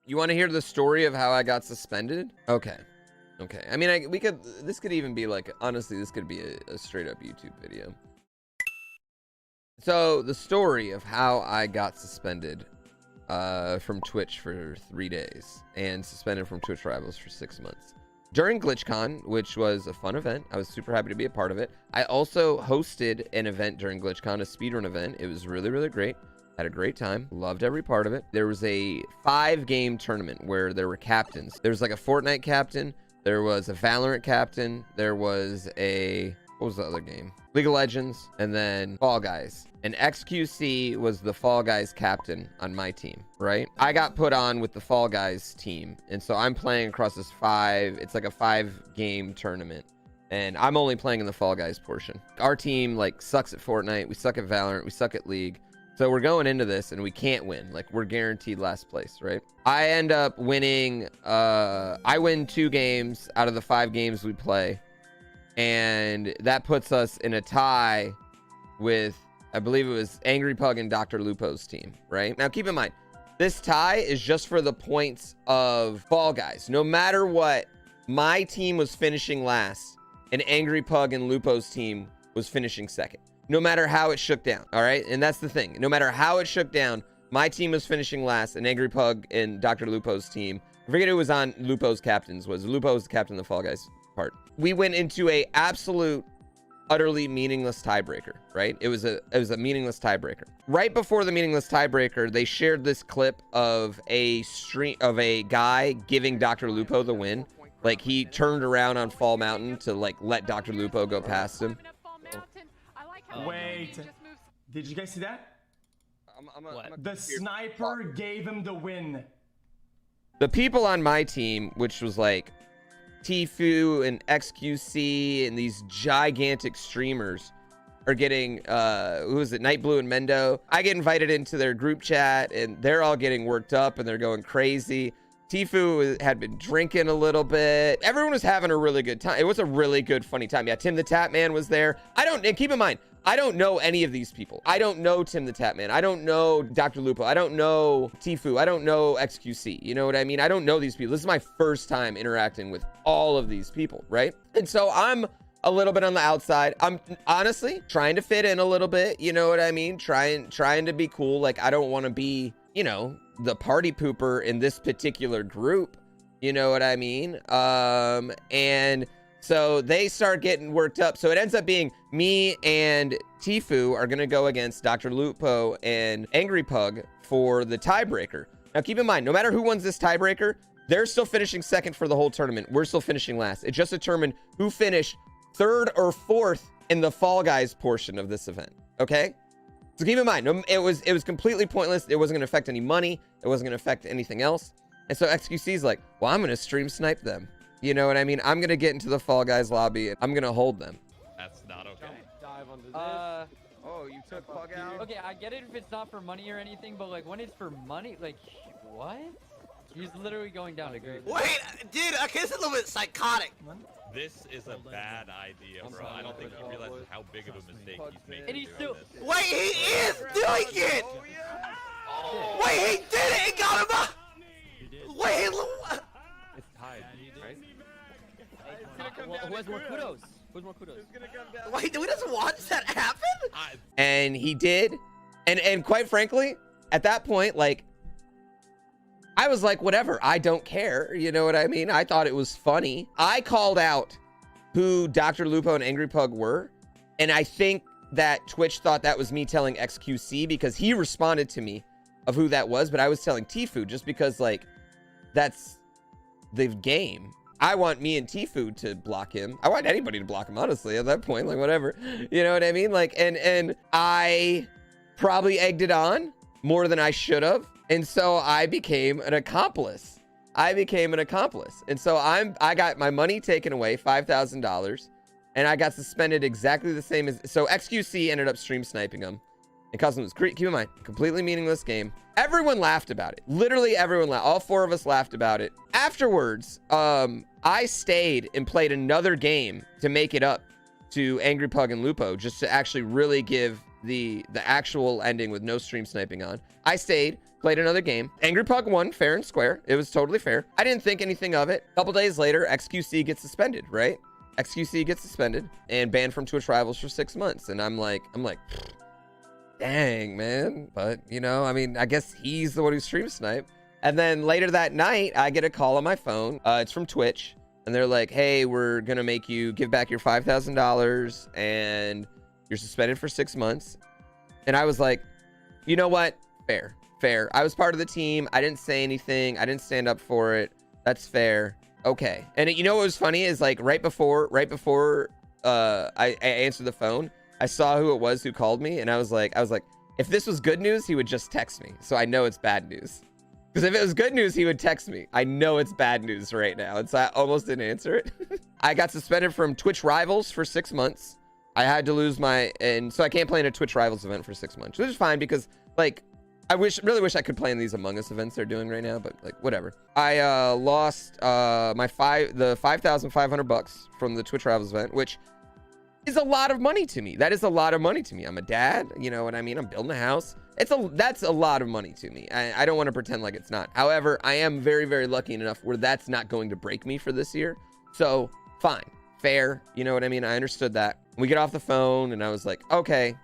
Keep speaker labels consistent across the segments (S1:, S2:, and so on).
S1: You want to hear the story of how I got suspended? Okay. Okay. I mean, this could even be like, honestly, this could be a straight up YouTube video. So the story of how I got suspended from Twitch for 3 days and suspended from Twitch Rivals for 6 months. During Glitchcon, which was a fun event, I was super happy to be a part of it. I also hosted an event during Glitchcon, a speedrun event. It was really, really great. Had a great time. Loved every part of it. There was a 5-game tournament where there were captains. There was like a Fortnite captain. There was a Valorant captain. There was a... what was the other game? League of Legends, and then Fall Guys. And XQC was the Fall Guys captain on my team, right? I got put on with the Fall Guys team. And so I'm playing across this it's like a 5-game tournament. And I'm only playing in the Fall Guys portion. Our team like sucks at Fortnite. We suck at Valorant. We suck at League. So we're going into this and we can't win. Like, we're guaranteed last place, right? I end up winning. I win 2 games out of the 5 games we play. And that puts us in a tie with, I believe it was Angry Pug and Dr. Lupo's team, right? Now, keep in mind, this tie is just for the points of Fall Guys. No matter what, my team was finishing last, and Angry Pug and Lupo's team was finishing second. No matter how it shook down, all right? And that's the thing. No matter how it shook down, my team was finishing last, and Angry Pug and Dr. Lupo's team, I forget who was on Lupo's captains, Lupo was the captain of the Fall Guys part. We went into a absolute, utterly meaningless tiebreaker, right? It was a meaningless tiebreaker. Right before the meaningless tiebreaker, they shared this clip of a guy giving Dr. Lupo the win. Like, he turned around on Fall Mountain to like let Dr. Lupo go past him.
S2: Wait, did you guys see that? The sniper gave him the win.
S1: The people on my team, which was like Tfue and XQC and these gigantic streamers, are getting who is it, Night Blue and Mendo. I get invited into their group chat and they're all getting worked up and they're going crazy. Tfue had been drinking a little bit. Everyone was having a really good time. It was a really good, funny time. Yeah, Tim the Tap Man was there. And keep in mind, I don't know any of these people. I don't know Tim the Tap Man. I don't know Dr. Lupo. I don't know Tfue. I don't know XQC. You know what I mean? I don't know these people. This is my first time interacting with all of these people, right? And so I'm a little bit on the outside. I'm honestly trying to fit in a little bit. You know what I mean? Trying to be cool. Like, I don't want to be, you know, the party pooper in this particular group. You know what I mean? And so they start getting worked up. So it ends up being me and Tfue are going to go against Dr. Lupo and Angry Pug for the tiebreaker. Now, keep in mind, no matter who wins this tiebreaker, they're still finishing second for the whole tournament. We're still finishing last. It just determined who finished 3rd or 4th in the Fall Guys portion of this event. Okay? So keep in mind, it was completely pointless. It wasn't going to affect any money. It wasn't going to affect anything else. And so XQC's like, well, I'm going to stream snipe them. You know what I mean? I'm going to get into the Fall Guys lobby and I'm going to hold them.
S3: That's not okay.
S4: Dive onto this.
S1: Oh, you took Pug out?
S4: Okay, I get it if it's not for money or anything, but like when it's for money, like, what? He's literally going down to grade.
S5: Wait, dude, okay, this is a little bit psychotic.
S3: This is a bad idea, bro. I don't think he realizes how big of a mistake he's making.
S4: And he's still...
S5: Wait, he is doing it!
S1: Oh,
S5: Wait, he did it! He got him up! Wait,
S4: It's tied, right? Who has more kudos? Who's more kudos?
S5: wait, do we just watch that happen?
S1: And he did. And quite frankly, at that point, like, I was like, whatever, I don't care. You know what I mean? I thought it was funny. I called out who Dr. Lupo and Angry Pug were. And I think that Twitch thought that was me telling XQC because he responded to me of who that was. But I was telling Tfue just because, like, that's the game. I want me and Tfue to block him. I want anybody to block him, honestly, at that point. Like, whatever. You know what I mean? Like, and I probably egged it on more than I should have. And so I became an accomplice. And so I got my money taken away, $5,000, and I got suspended exactly the same as, so XQC ended up stream sniping him. And Custom was, keep in mind, completely meaningless game. Everyone laughed about it. Literally everyone laughed. All 4 of us laughed about it. Afterwards, I stayed and played another game to make it up to Angry Pug and Lupo, just to actually really give the actual ending with no stream sniping on. I stayed, played another game. Angry Pug won fair and square. It was totally fair. I didn't think anything of it. A couple days later, XQC gets suspended, right? XQC gets suspended and banned from Twitch Rivals for 6 months. And I'm like, dang, man. But, you know, I mean, I guess he's the one who stream sniped. And then later that night, I get a call on my phone. It's from Twitch. And they're like, hey, we're going to make you give back your $5,000 and you're suspended for 6 months. And I was like, you know what? Fair. I was part of the team. I didn't say anything. I didn't stand up for it. That's fair. Okay. And you know what was funny is like right before I answered the phone, I saw who it was who called me, and I was like, if this was good news, he would just text me. So I know it's bad news. Because if it was good news, he would text me. I know it's bad news right now. And so I almost didn't answer it. I got suspended from Twitch Rivals for 6 months. I had to lose and so I can't play in a Twitch Rivals event for 6 months, which is fine because like, I really wish I could play in these Among Us events they're doing right now, but like whatever. I lost the $5,500 from the Twitch Rivals event, which is a lot of money to me. That is a lot of money to me. I'm a dad, you know what I mean? I'm building a house. That's a lot of money to me. I don't want to pretend like it's not. However, I am very, very lucky enough where that's not going to break me for this year. So fine, fair, you know what I mean? I understood that. We get off the phone and I was like, okay,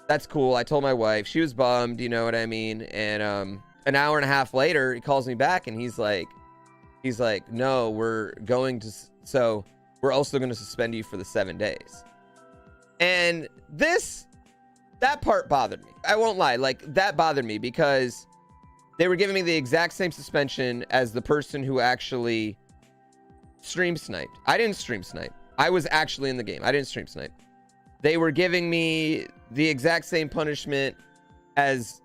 S1: that's cool. I told my wife, she was bummed, you know what I mean? And an hour and a half later, he calls me back and he's like, no, we're also going to suspend you for the 7 days. And that part bothered me. I won't lie. Like that bothered me because they were giving me the exact same suspension as the person who actually stream sniped. I didn't stream snipe. I was actually in the game. I didn't stream snipe. They were giving me the exact same punishment as,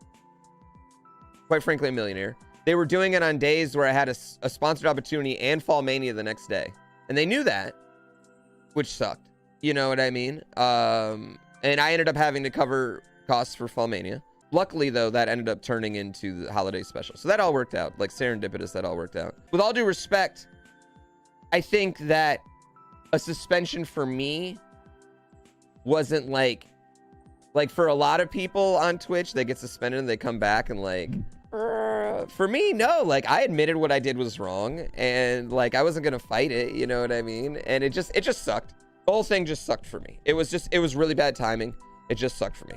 S1: quite frankly, a millionaire. They were doing it on days where I had a sponsored opportunity and Fall Mania the next day. And they knew that, which sucked. You know what I mean? And I ended up having to cover costs for Fall Mania. Luckily, though, that ended up turning into the holiday special. So that all worked out. Like serendipitous, that all worked out. With all due respect, I think that a suspension for me wasn't like for a lot of people on Twitch, they get suspended and they come back and like, for me, no, like I admitted what I did was wrong and like I wasn't gonna fight it, you know what I mean? And it just sucked. The whole thing just sucked for me. It was really bad timing. It just sucked for me.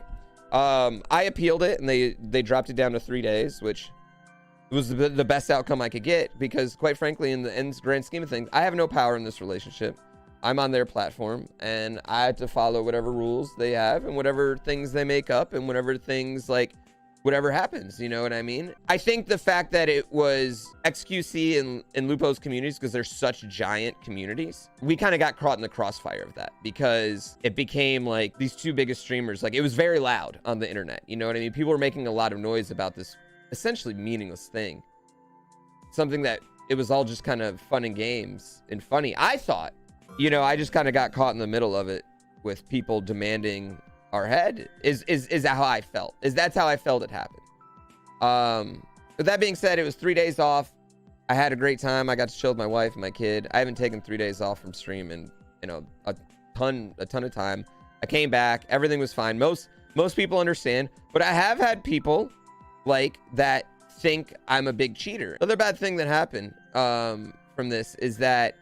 S1: I appealed it and they dropped it down to 3 days, which was the best outcome I could get because quite frankly, in the grand scheme of things, I have no power in this relationship. I'm on their platform and I had to follow whatever rules they have and whatever things they make up and whatever things like whatever happens, you know what I mean? I think the fact that it was XQC and Lupo's communities, because they're such giant communities, we kind of got caught in the crossfire of that because it became like these two biggest streamers, like it was very loud on the internet, you know what I mean? People were making a lot of noise about this essentially meaningless thing. Something that it was all just kind of fun and games and funny. I thought, you know, I just kind of got caught in the middle of it with people demanding our head is how I felt. That's how I felt it happened. With that being said, it was 3 days off. I had a great time. I got to chill with my wife and my kid. I haven't taken 3 days off from stream in, you know, a ton of time. I came back. Everything was fine. Most people understand, but I have had people like that think I'm a big cheater. Another bad thing that happened from this is that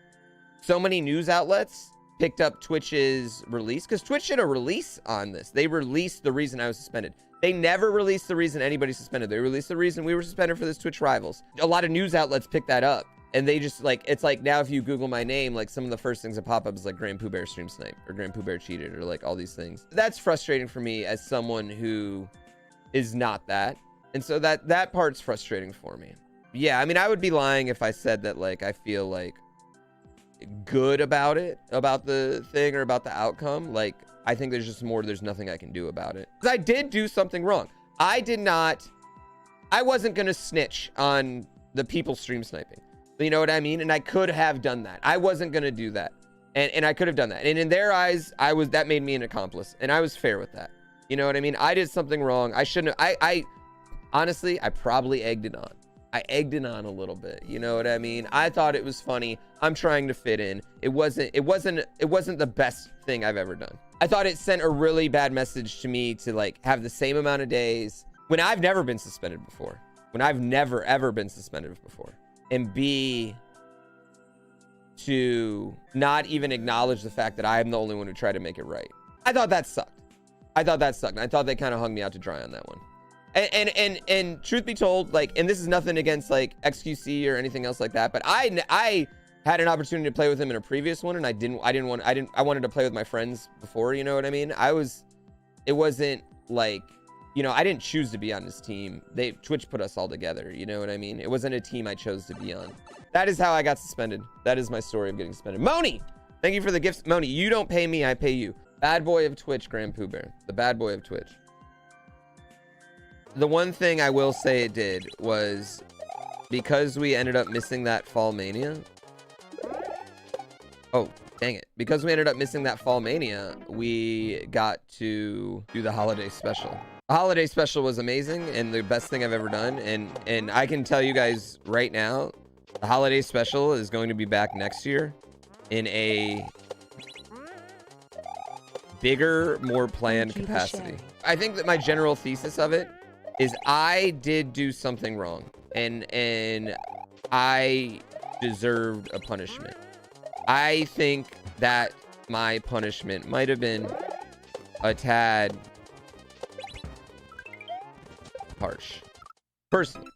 S1: so many news outlets picked up Twitch's release because Twitch did a release on this. They released the reason I was suspended. They never released the reason anybody suspended. They released the reason we were suspended for this Twitch Rivals. A lot of news outlets picked that up and they just like, it's like now if you Google my name, like some of the first things that pop up is like GrandPOOBear stream snipe or GrandPOOBear cheated or like all these things. That's frustrating for me as someone who is not that. And so that part's frustrating for me. Yeah, I mean, I would be lying if I said that like I feel like good about it, about the thing or about the outcome. Like I think there's nothing I can do about it because I did do something wrong. I wasn't gonna snitch on the people stream sniping, you know what I mean? And I could have done that. I wasn't gonna do that, and I could have done that, and in their eyes that made me an accomplice, and I was fair with that, you know what I mean? I did something wrong. I shouldn't have. I honestly, I probably egged it on. I egged it on a little bit, you know what I mean? I thought it was funny. I'm trying to fit in. It wasn't the best thing I've ever done. I thought it sent a really bad message to me to like have the same amount of days when I've never been suspended before. when I've never, ever been suspended before. And B, to not even acknowledge the fact that I am the only one who tried to make it right. I thought that sucked. I thought they kind of hung me out to dry on that one. And truth be told, like, and this is nothing against like XQC or anything else like that, but I had an opportunity to play with him in a previous one, and I wanted to play with my friends before, you know what I mean? It wasn't like, you know, I didn't choose to be on this team. Twitch put us all together, you know what I mean? It wasn't a team I chose to be on. That is how I got suspended. That is my story of getting suspended. Moni, thank you for the gifts. Moni, you don't pay me, I pay you. Bad boy of Twitch, GrandPOOBear. The bad boy of Twitch. The one thing I will say it did was, because we ended up missing that Fall Mania. Oh, dang it. Because we ended up missing that Fall Mania, we got to do the holiday special. The holiday special was amazing and the best thing I've ever done. And I can tell you guys right now, the holiday special is going to be back next year in a bigger, more planned capacity. I think that my general thesis of it is I did do something wrong and I deserved a punishment. I think that my punishment might have been a tad harsh. Personally.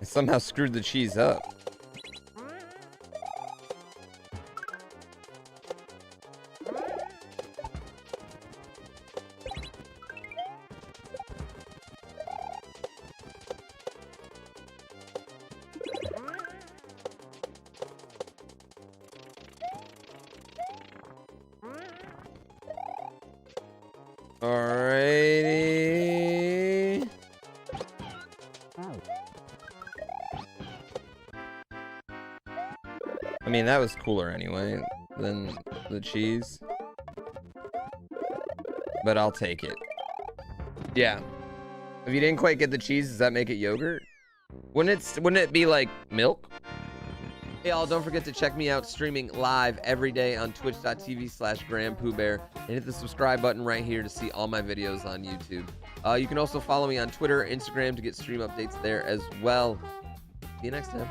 S1: I somehow screwed the cheese up. Alrighty. I mean, that was cooler anyway than the cheese. But I'll take it. Yeah. If you didn't quite get the cheese, does that make it yogurt? Wouldn't it be like milk? Hey y'all, don't forget to check me out streaming live every day on twitch.tv/GrandPOOBear and hit the subscribe button right here to see all my videos on YouTube. You can also follow me on Twitter, Instagram to get stream updates there as well. See you next time.